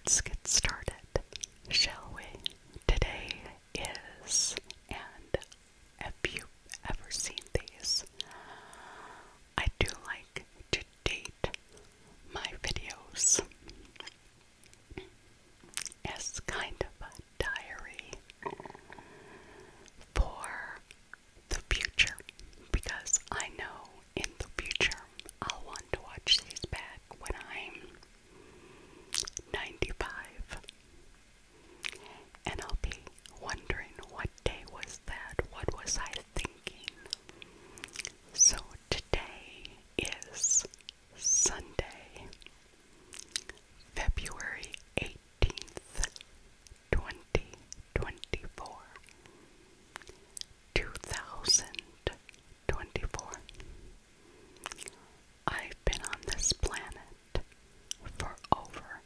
let's get started, shall we? Today is, and have you ever seen these? I do like to date my videos as kind of a diary for the future, because I know in the future I'll want to watch these back when I'm 95, and I'll be wondering, what day was that? What was I thinking? So today is Sunday, February 18th, 2024. 2024. I've been on this planet for over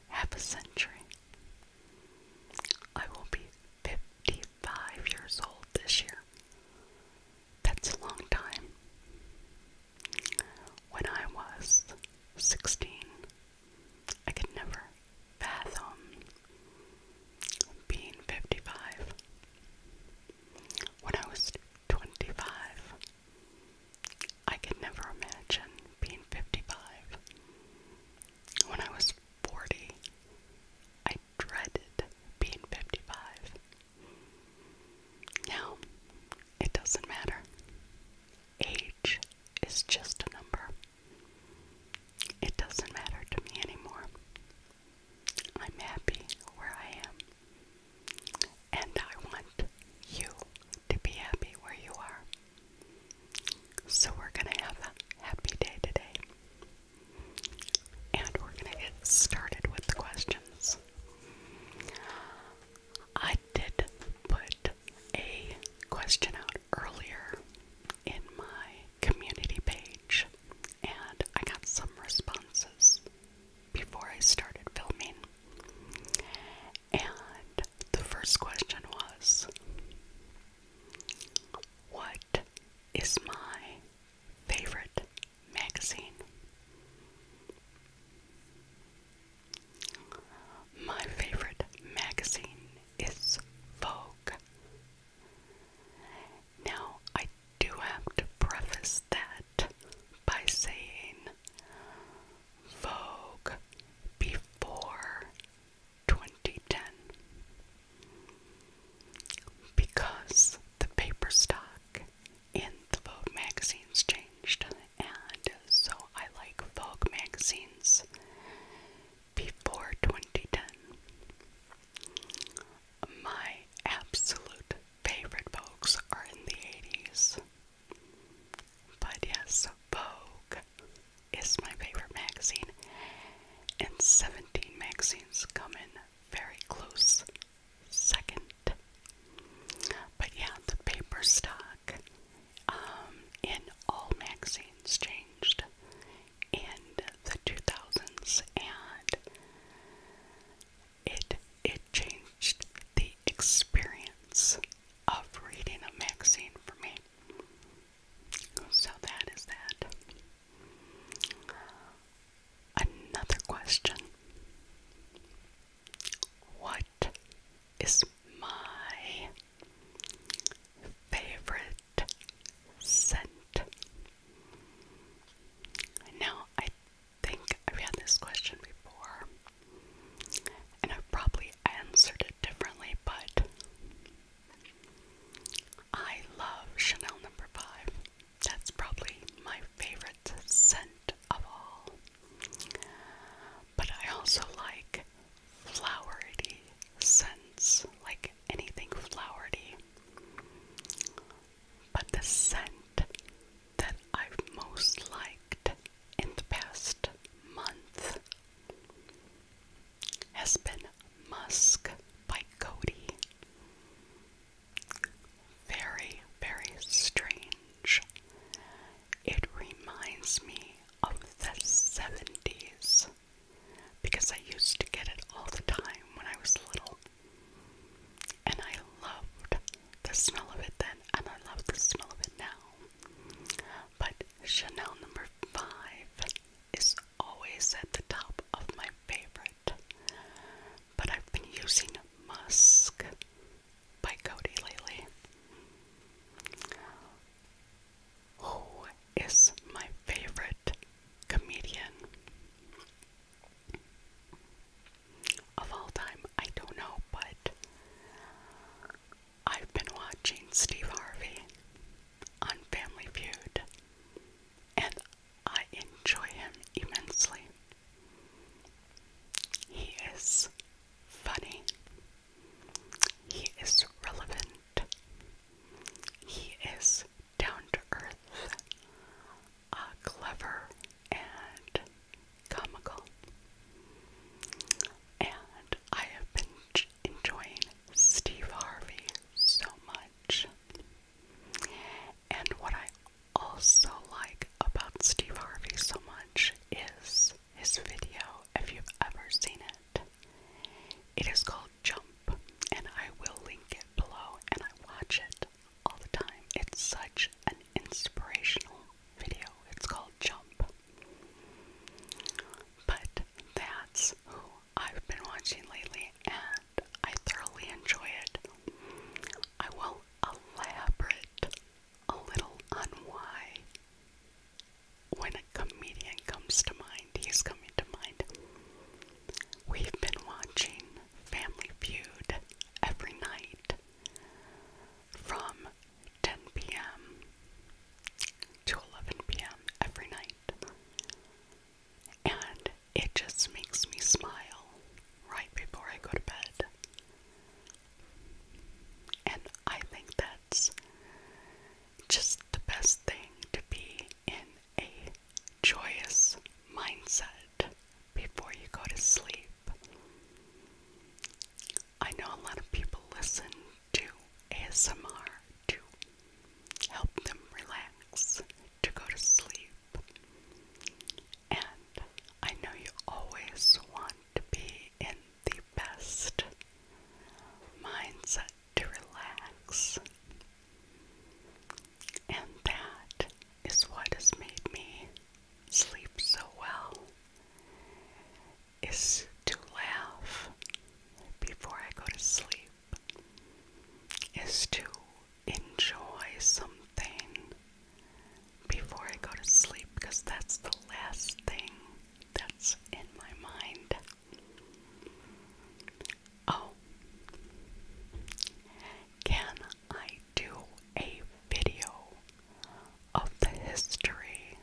half a century. I will be 55 years old this year. That's a long time. When I was 16, I could never fathom being 55. When I was 25, I could never imagine being 55. When I was 40, I dreaded being 55. Now, it doesn't matter. Age is just a number. It doesn't matter to me anymore. I'm happy where I am. And I want you to be happy where you are. So we're going to have a happy day today. And we're going to get started with the questions. I did put a question out earlier in my community page, and I got some responses before I started filming. And the first question was, what is my favorite magazine? My favorite magazine is Vogue. Now, I do have to preface that by saying Vogue before 2010, because the paper stock in the Vogue magazines changed, and so I like Vogue magazines before 2010. My absolute favorite Vogues are in the 80s. But yes, Vogue is my favorite magazine, and 17 magazines come in very close second. But yeah, the paper stock in all magazines changed in the 2000s, and it changed the experience of reading a magazine for me. So that is that. Another question. What is my favorite scent? Now, I think I've had this question before, and I've probably answered it differently, but I love Chanel No. 5. That's probably my favorite scent of all. But I also like flowery scents, like anything flowery. But the scent that I've most liked in the past month has been Musk by Coty. Very, very strange. It reminds me of the 70s, because I used to get it all the time when I was little. And I loved the smell of it then, and I love the smell of it now. But Chanel No. 5 is always at the top of my favorite. is to enjoy something before I go to sleep, because that's the last thing that's in my mind. Oh, can I do a video of the history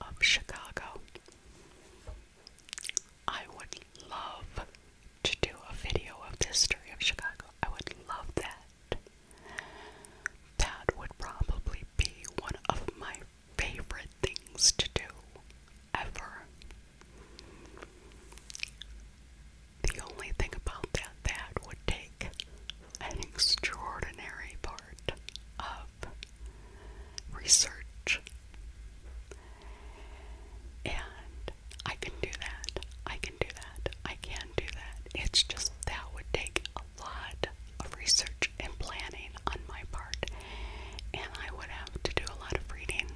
of Chicago? I would love to do a video of the history of Chicago. I would love that. That would probably be one of my favorite things to do ever. The only thing about that would take an extraordinary part of research. And I can do that. I can do that. I can do that. It's just that would take a lot of research and planning on my part. And I would have to do a lot of reading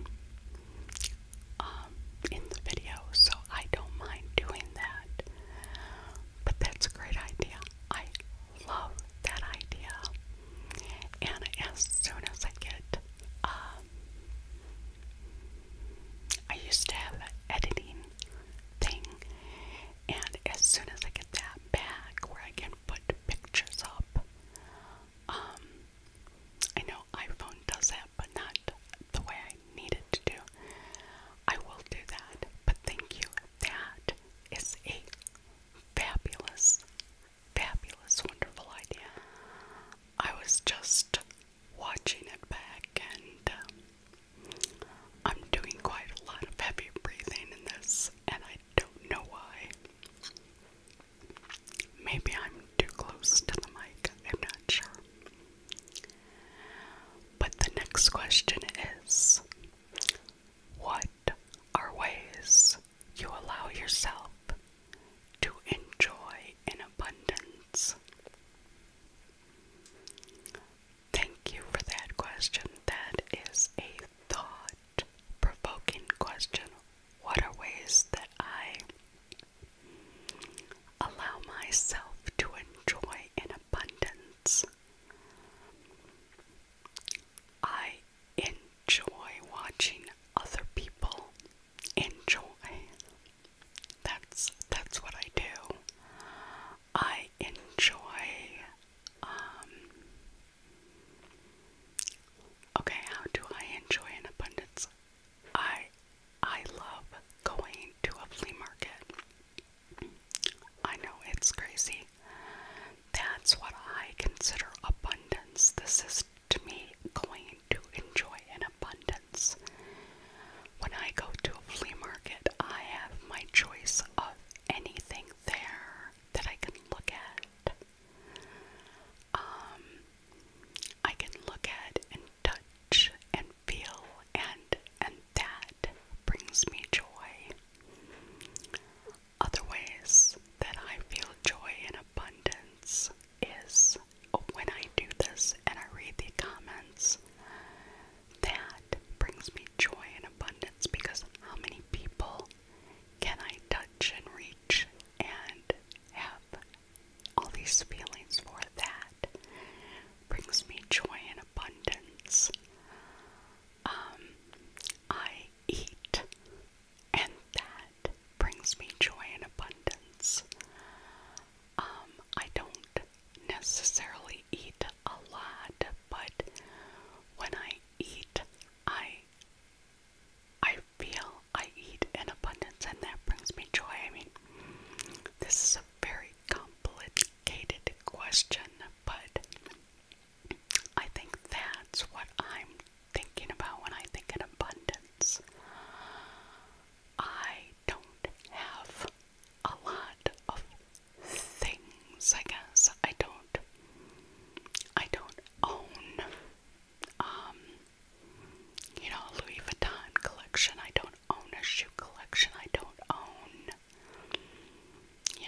in the video, so I don't mind doing that. But that's a great idea. I love that idea. And as soon as I get, I used to have an editing thing, and as soon as I get that back where I can put pictures up, I know iPhone does that, but not the way I need it to do. I will do that, but thank you. That is a fabulous, fabulous, wonderful idea. I was just watching it back, and I'm doing quite a lot of heavy breathing in this, and I don't know why. Maybe I'm too close to the mic, I'm not sure. But the next question is, what are ways you allow yourself to enjoy in abundance? Thank you for that question. That is a thought-provoking question. What are ways that I allow myself to enjoy in abundance? I enjoy watching other people enjoy. That's what I do. I enjoy, okay, how do I enjoy in abundance? I love going to a flea market. I know it's crazy. That's what I consider abundance. This is, to me, going to enjoy in abundance. When I go to a flea market, I have my choice of anything there that I can look at. I can look at and touch and feel, and that brings me joy. Other ways that I feel joy in abundance is when I do this and I read the comments. That brings me joy in abundance, because how many people can I touch and reach and have all these feelings for? That brings me joy in abundance. I eat, and that brings me joy in abundance. I don't necessarily eat a lot, but when I eat, I feel I eat in abundance, and that brings me joy. I mean, this is a very complicated question, but I think that's what I'm thinking about when I think in abundance. I don't have a lot of things, I guess. I don't own, a Louis Vuitton collection. I don't own a shoe collection. I don't own,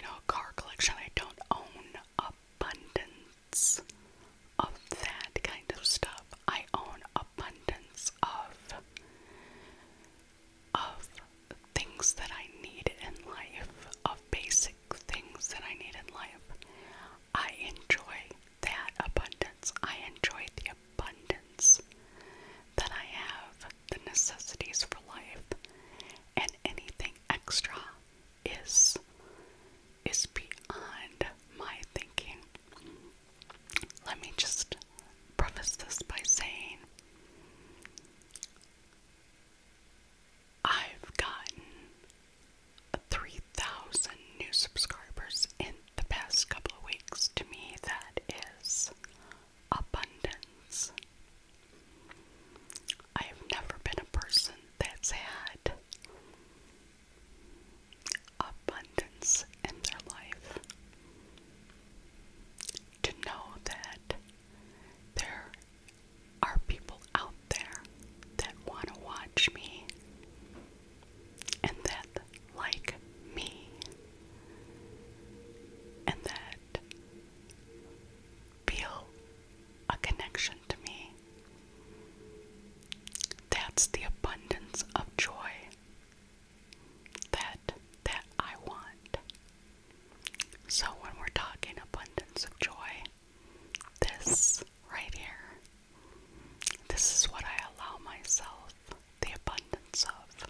a car collection. I don't own abundance abundance of joy. This right here, this is what I allow myself the abundance of.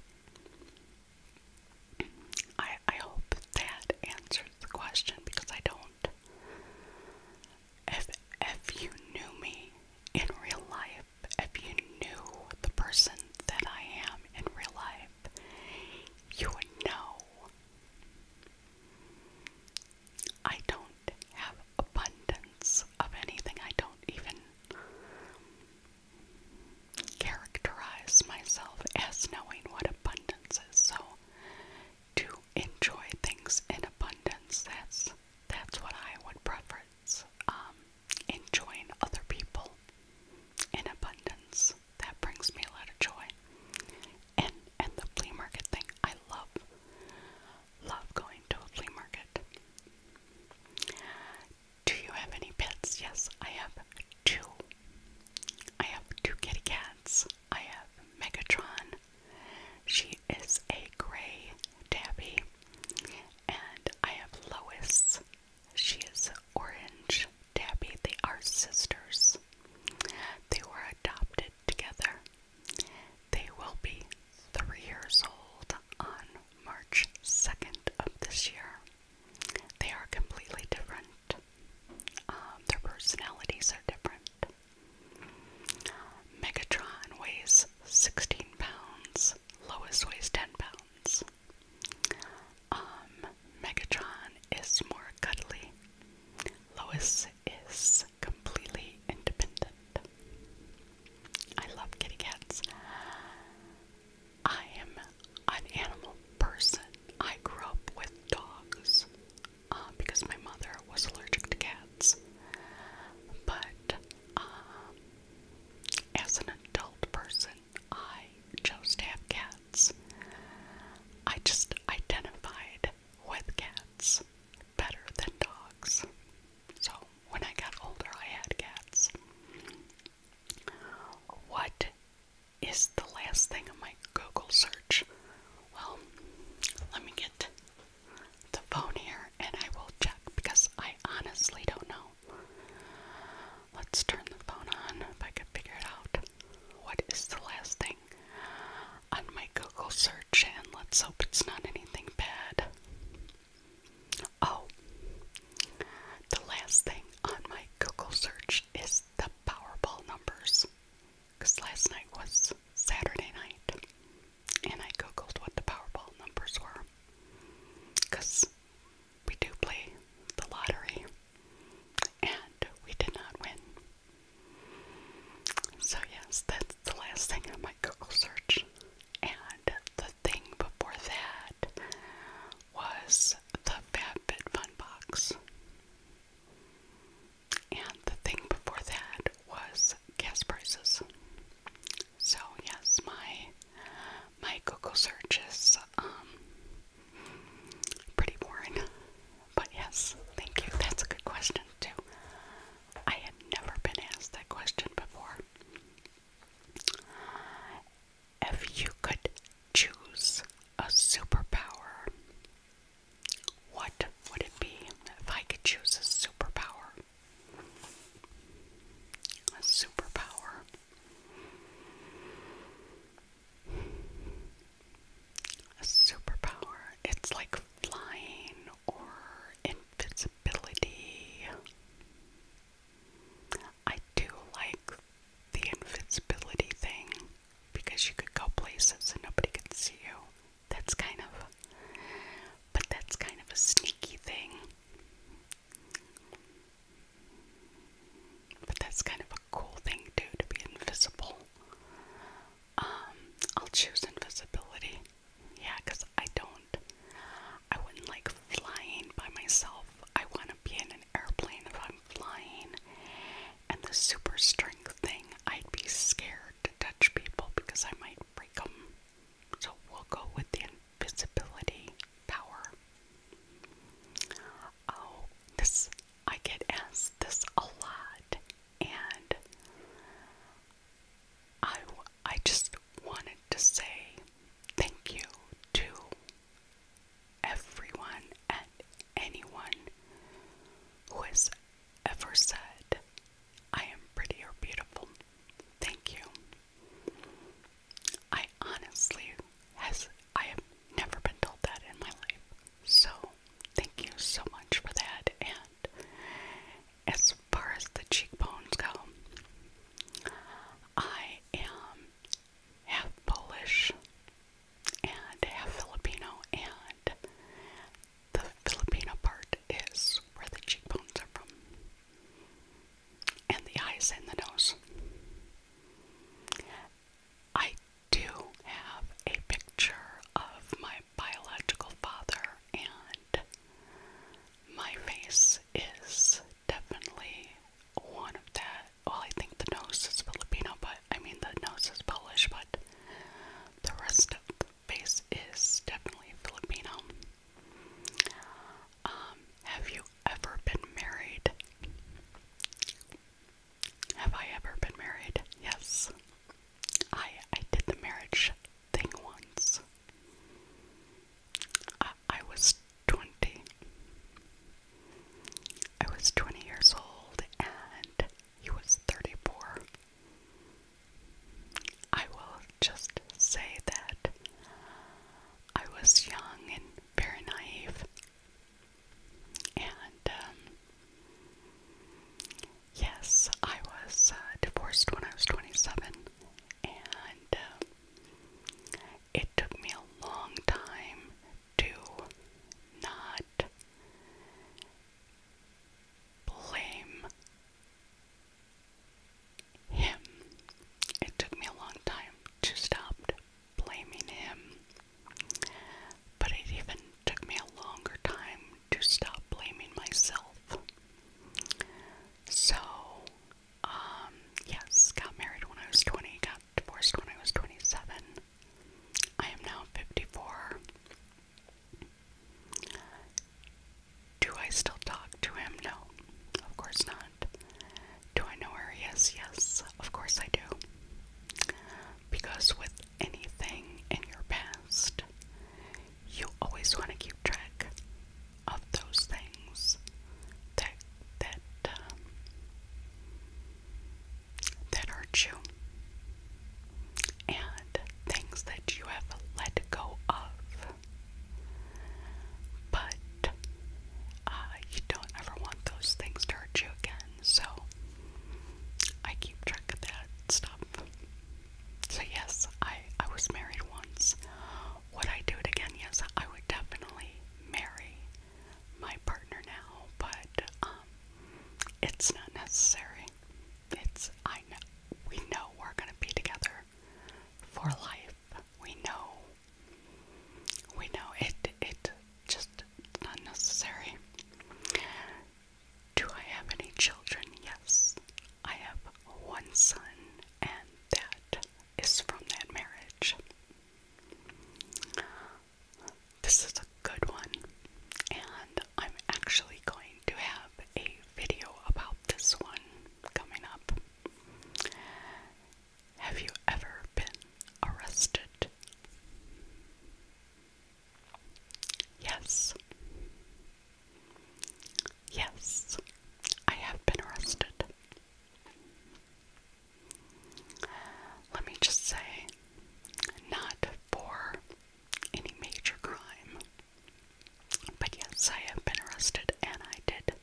I hope that answers the question, because I don't. If you knew me in real life, if you knew the person that I am in real life, you would know I don't have abundance of anything. I don't even characterize myself as knowing what abundance is. So to enjoy things in abundance, that's what I would preference. Enjoying other people in abundance, that brings me a lot of joy. And the flea market thing, I love going to a flea market. Do you have any pets? Yes, I have two. I have two kitty cats. I have Megatron. She is a gray tabby. And I have Lois. She is orange tabby. They are sisters. They were adopted together. They will be 3 years old on March 2nd of this year. They are completely different. Their personalities are different. Megatron hurt you and things that you have let go of. But you don't ever want those things to hurt you again, so I keep track of that stuff. So yes, I was married once. Would I do it again? Yes, I would definitely marry my partner now, but it's not necessary. We know we're gonna be together for life. We know it just not necessary. Do I have any children? Yes. I have one son, and that is from that marriage. This is a good one, and I'm actually going to have a video about this one coming up. Have you ever been arrested? Yes. Yes, I have been arrested. Let me just say, not for any major crime, but yes, I have been arrested, and I did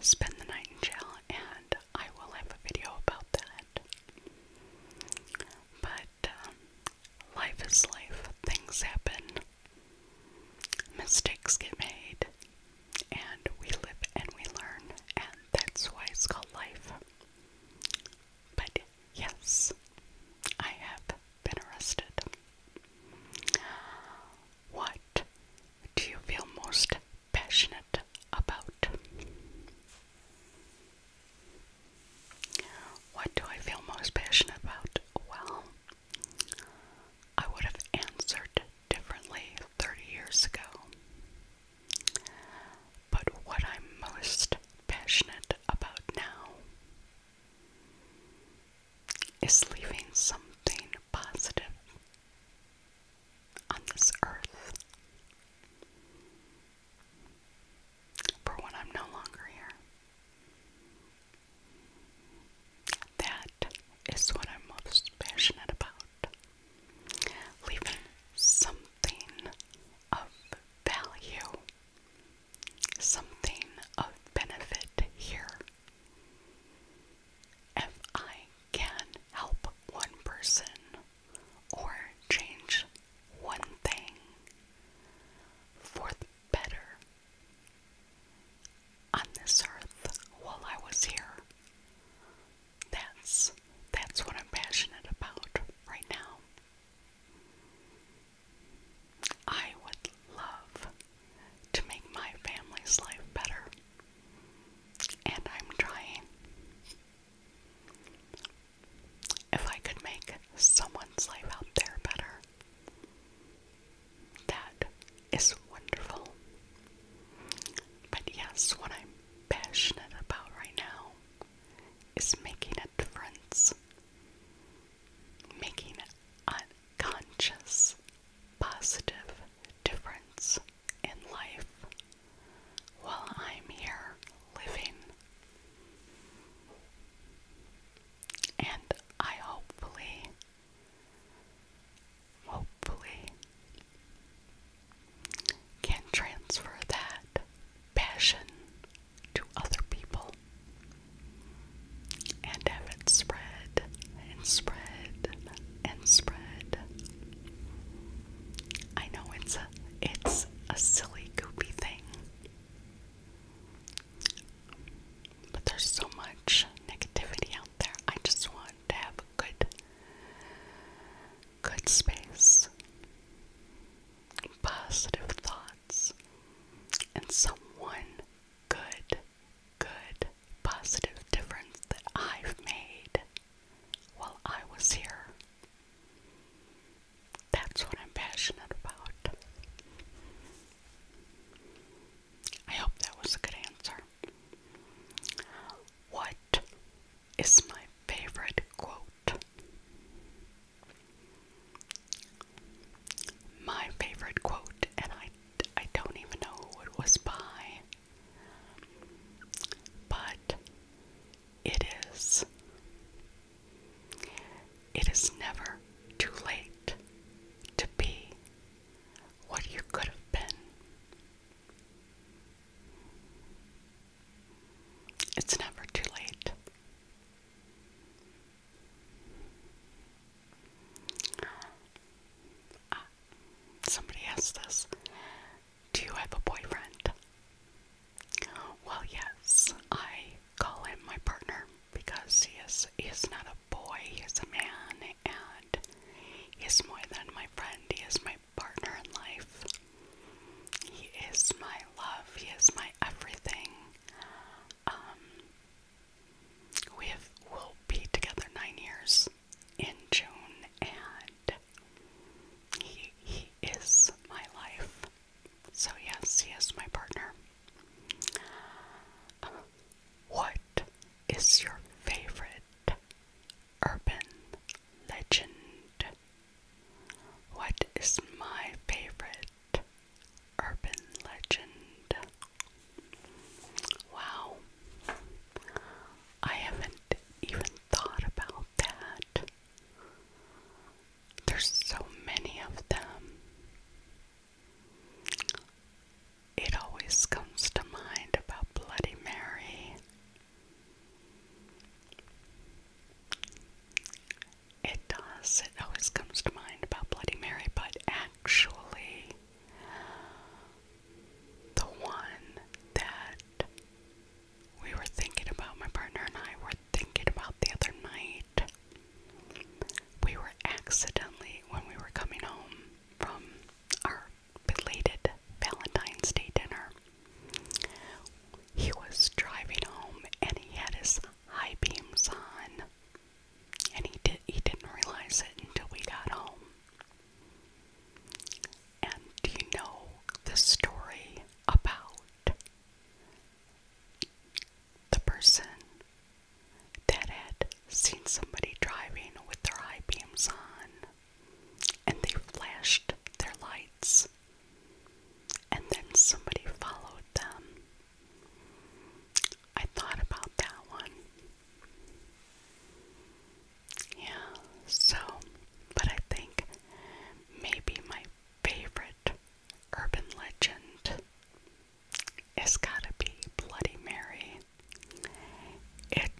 spend the night in jail, and I will have a video about that. But life is life. Things happen. Mistakes get made. And we live and we learn. And that's why it's called life. But yes, I have been arrested. What do you feel most passionate about? What do I feel most passionate about? Well, I would have answered differently 30 years ago. But what I'm most passionate about now is leaving something positive on this earth for when I'm no longer here. That is what I'm most passionate about. Leaving something of value, something of benefit here. If I can help one person or change one thing for the better on this earth while I was here, that's what I'm passionate about right now. I would love to make my family's life better, and I'm trying. If I could make someone's life out there better, that is wonderful. But yes, what I'm passionate about right now is making a difference. Making a conscious, positive difference in life while I'm here living. And I hopefully can transfer that passion to other people.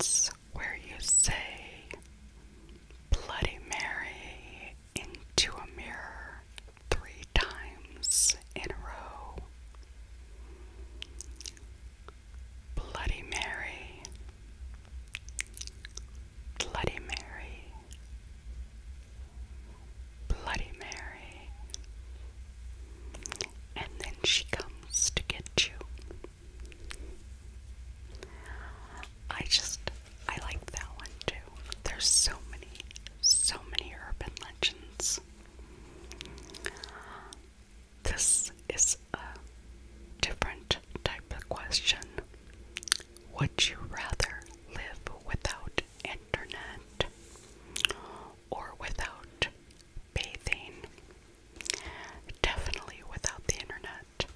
moments where you say Bloody Mary into a mirror 3 times in a row. Bloody Mary, Bloody Mary, Bloody Mary. And then she comes to get you. I like that one too. There's so many urban legends. This is a different type of question. Would you rather live without internet or without bathing? Definitely without the internet.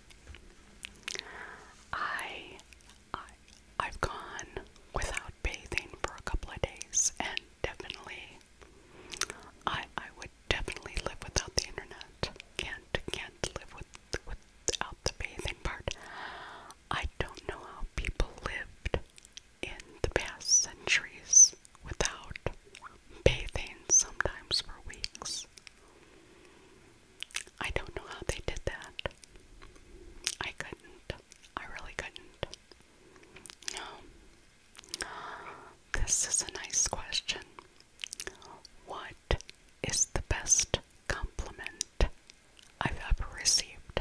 I've gone without bathing for a couple of days, and definitely I would definitely live without the internet. Can't live without the bathing part. I don't know how people lived in the past centuries without bathing, sometimes for weeks. I don't know how they did that. I couldn't. I really couldn't. No. This is a nice question. What is the best compliment I've ever received?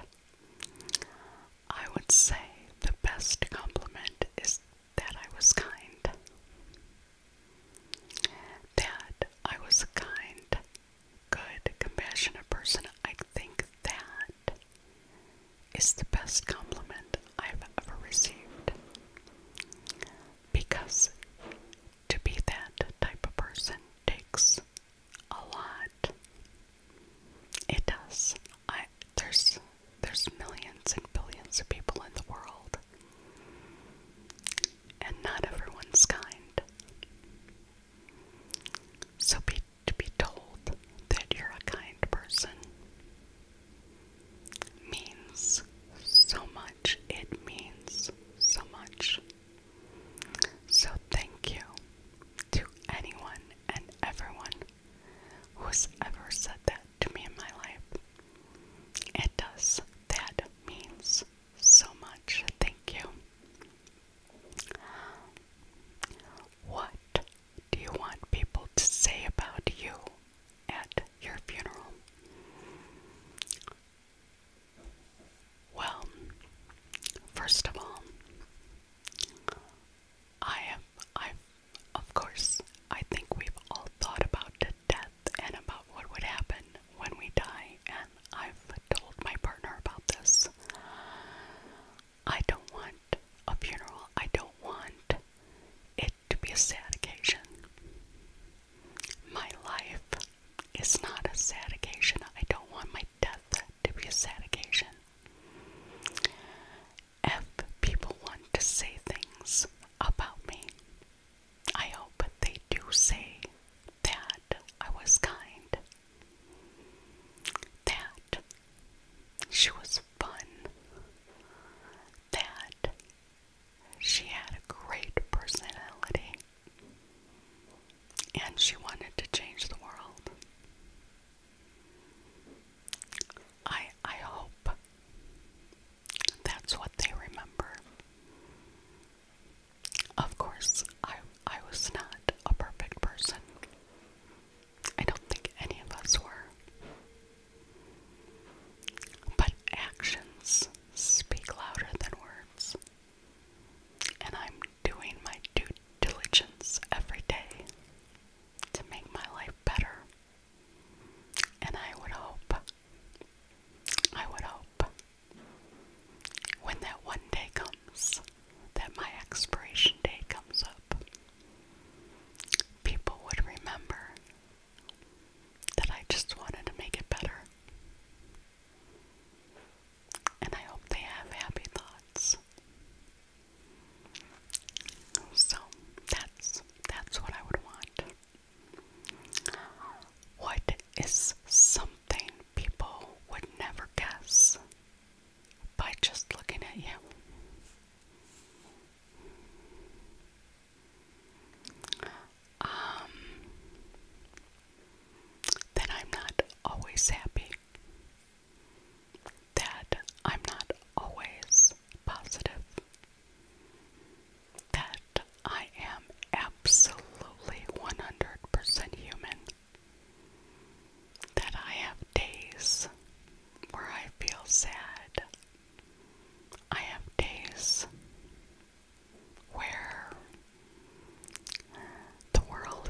I would say the best compliment is that I was kind. That I was a kind, good, compassionate person. I think that is the best compliment I've ever received. Because to be that type of person takes a lot. It does. There's millions and billions of people in the world, and not everyone's kind. So to be told that you're a kind person means so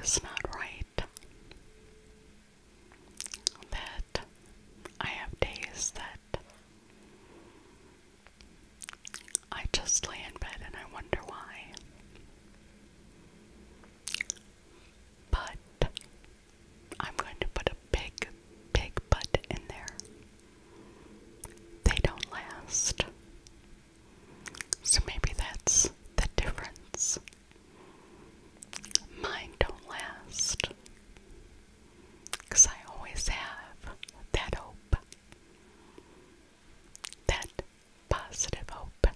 is not right. That I have days that I just lay in bed and I wonder why. But I'm going to put a big, big but in there. They don't last. So maybe that's the difference. Mine don't last. Because I always have that hope. That positive hope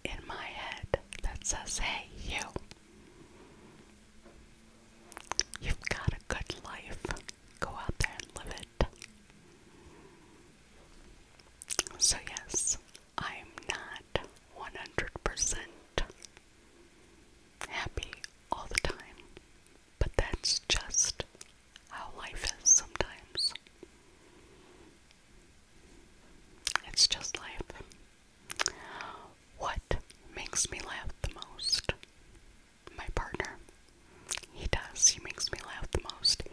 in my head that says, hey, you've got a good life. Go out there and live it. So yes, I'm not 100% happy all the time, but that's just how life is sometimes. It's just life. What makes me laugh the most? My partner. He does. He makes me laugh the most.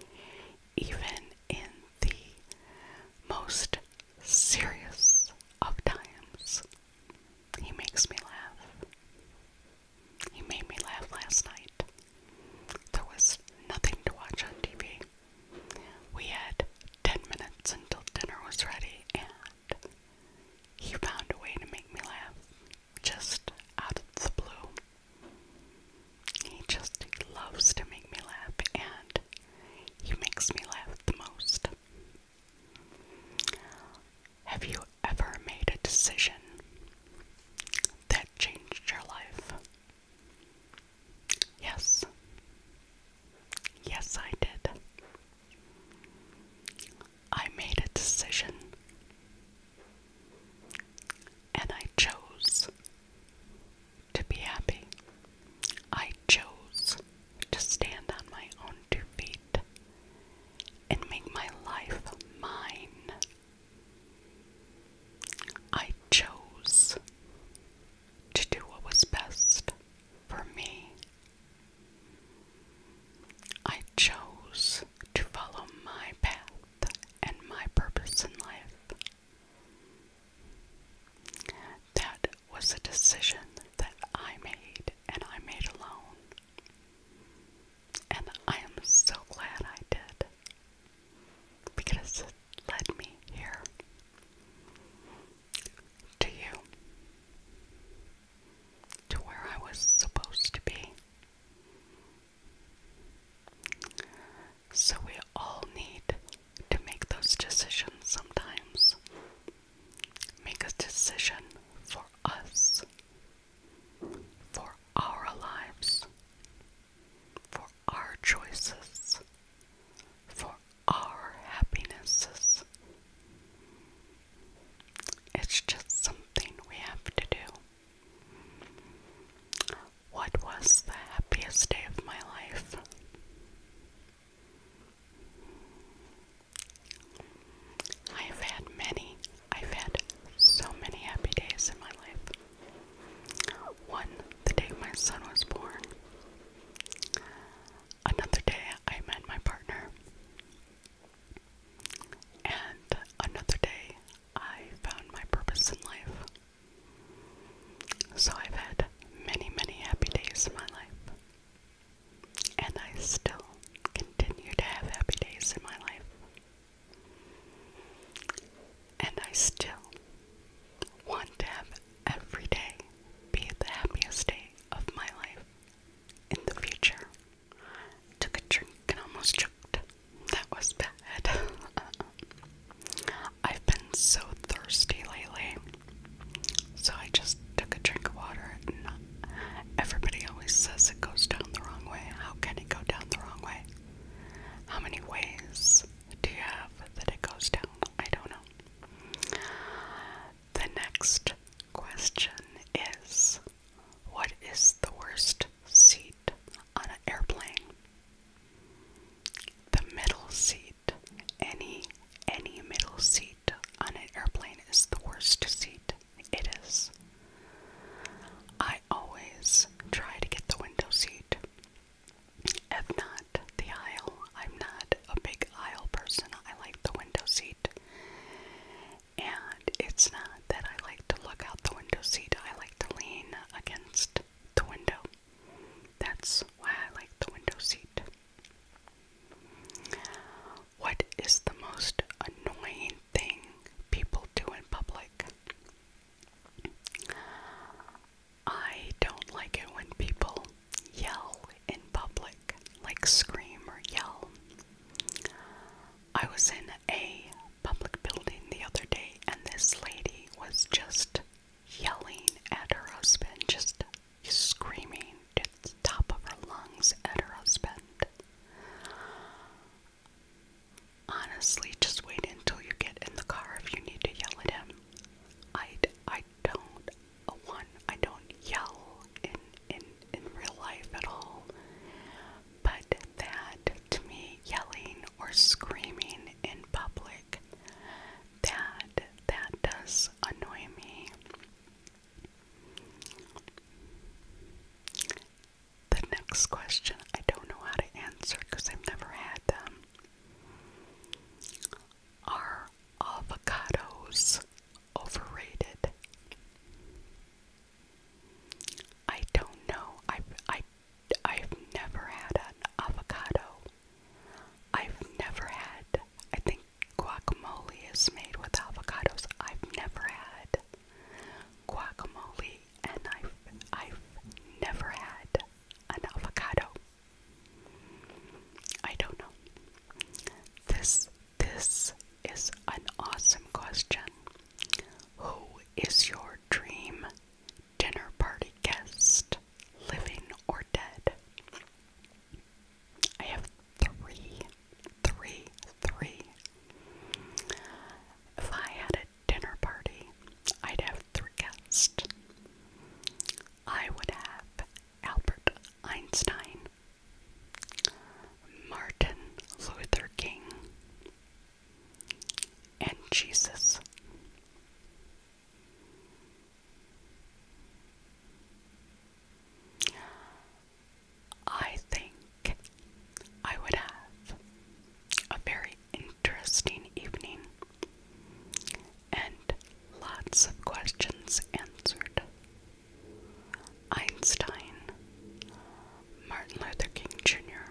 Even in the most serious of times, he makes me laugh. He made me laugh last night. There was nothing to watch on TV. We had 10 minutes until dinner was ready, and he found a way to make me laugh, just out of the blue. He just loves to make me laugh, and he makes me laugh the most. Have you ever made a decision that changed your life? Yes. Yes, I did. I made a decision, and I chose to be happy. I chose to stand on my own 2 feet and make my life mine. I chose to do what was best for me. I chose to follow my path and my purpose in life. That was a decision that I made, and I made alone. And I am so glad I did, because it led me here to you, to where I was supposed to be. So we all need to make those decisions sometimes. Make a decision for us, for our lives, for our choices, for our happinesses. It's just something we have to do. What was the happiest day of my life? I've had many. I've had so many happy days in my life. One, the day my son was born. Another day I met my partner. And another day I found my purpose in life. So I've had many, many happy days in my life. And I still continue to have happy days in my life. And I still want to have every day be the happiest day of my life in the future. Took a drink and almost choked. That was bad. I've been so thirsty lately. So I just took a drink of water, and everybody always says it goes down the wrong way. How can it go down the wrong way? How many ways do you have that it goes down? I don't know. The next question is, what is the worst seat on an airplane? The middle seat. Any middle seat on an airplane is the worst seat. It is. I always try to get the window seat That's why I like the window seat. What is the most annoying thing people do in public? I don't like it when people yell in public, like scream or yell. I was in a public building the other day, and this lady was just yelling at her husband, just screaming to the top of her lungs at her husband. Honestly, just wait until you get in the car if you need to yell at him. I don't yell in real life at all. But that, to me, yelling or screaming in public, that does annoy me. The next question, I don't know how to answer because I've never had them. Are avocados overrated? I don't know. I've never had an avocado. I've never had, I think guacamole is made with avocados. I've never had guacamole, and I've never had an avocado. I don't know. This is an awesome question. Who is your dream dinner party guest, living or dead? I have three. If I had a dinner party, I'd have 3 guests. I would have Albert Einstein, Martin Luther King, and Jesus. I think I would have a very interesting evening and lots of questions answered. Einstein, Martin Luther King Jr.,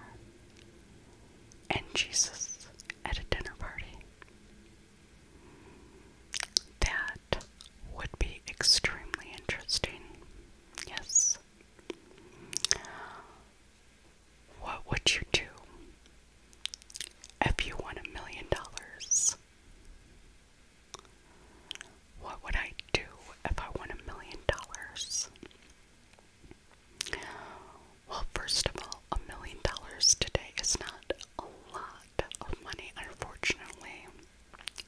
and Jesus at a dinner party. That would be extremely interesting. Yes. What would you do if you won $1 million? What would I do if I won $1 million? Well, first of all, $1 million today is not a lot of money, unfortunately.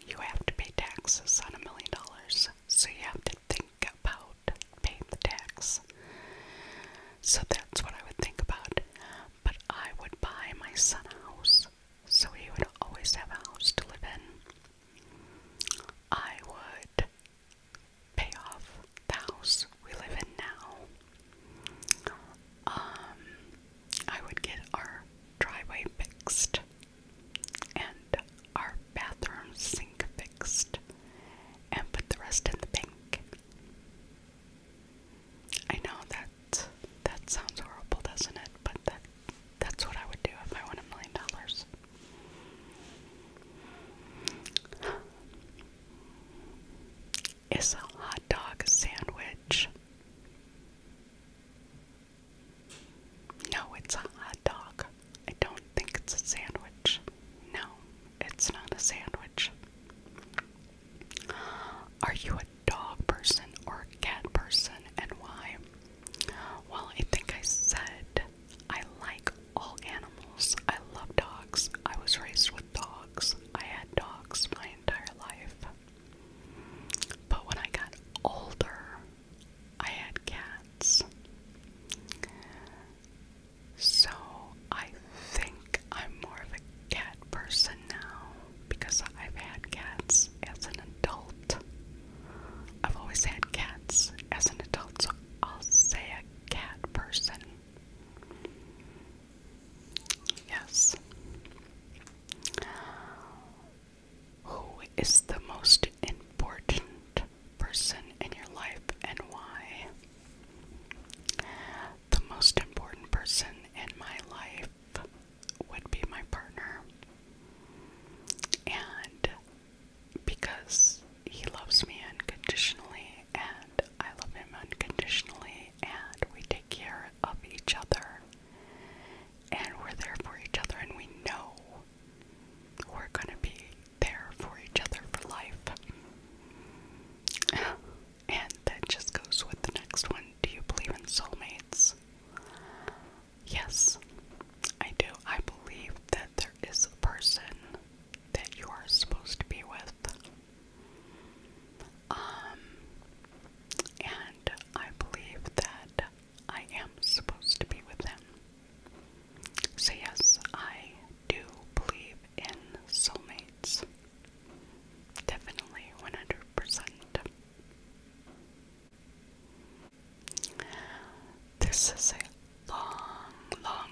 You have to pay taxes on $1 million, so you have to think about paying the tax. So that's what I would think about. But I would buy my son a house, so he would always have a house to live in. I would pay off the house we live in now. I would get our driveway fixed and our bathroom sink fixed and put the rest in the bank. I know that sounds Yes, I do. I believe that there is a person that you are supposed to be with. And I believe that I am supposed to be with them. So yes, I do believe in soulmates. Definitely, 100%. This is a long, long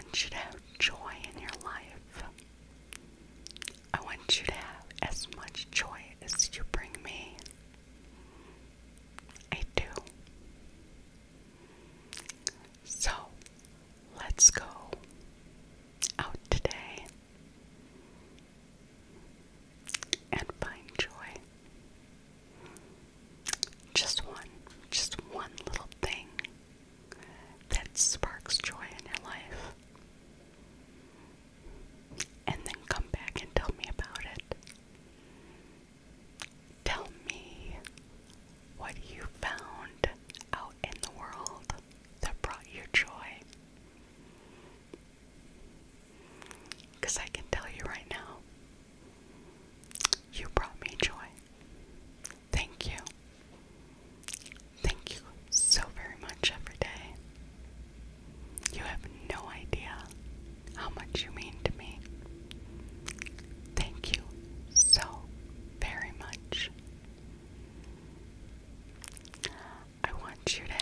want you to have joy in your life. I want you to have as much joy as you bring me. I do. So, let's go out today and find joy. Just one little thing that sparks joy in your life. And then come back and tell me about it. Tell me what you found out in the world that brought you joy. Because I can tell you right now, you brought me joy. Thank you. Thank you so very much every day. You have no idea how much you mean to me. Thank you so very much. I want you to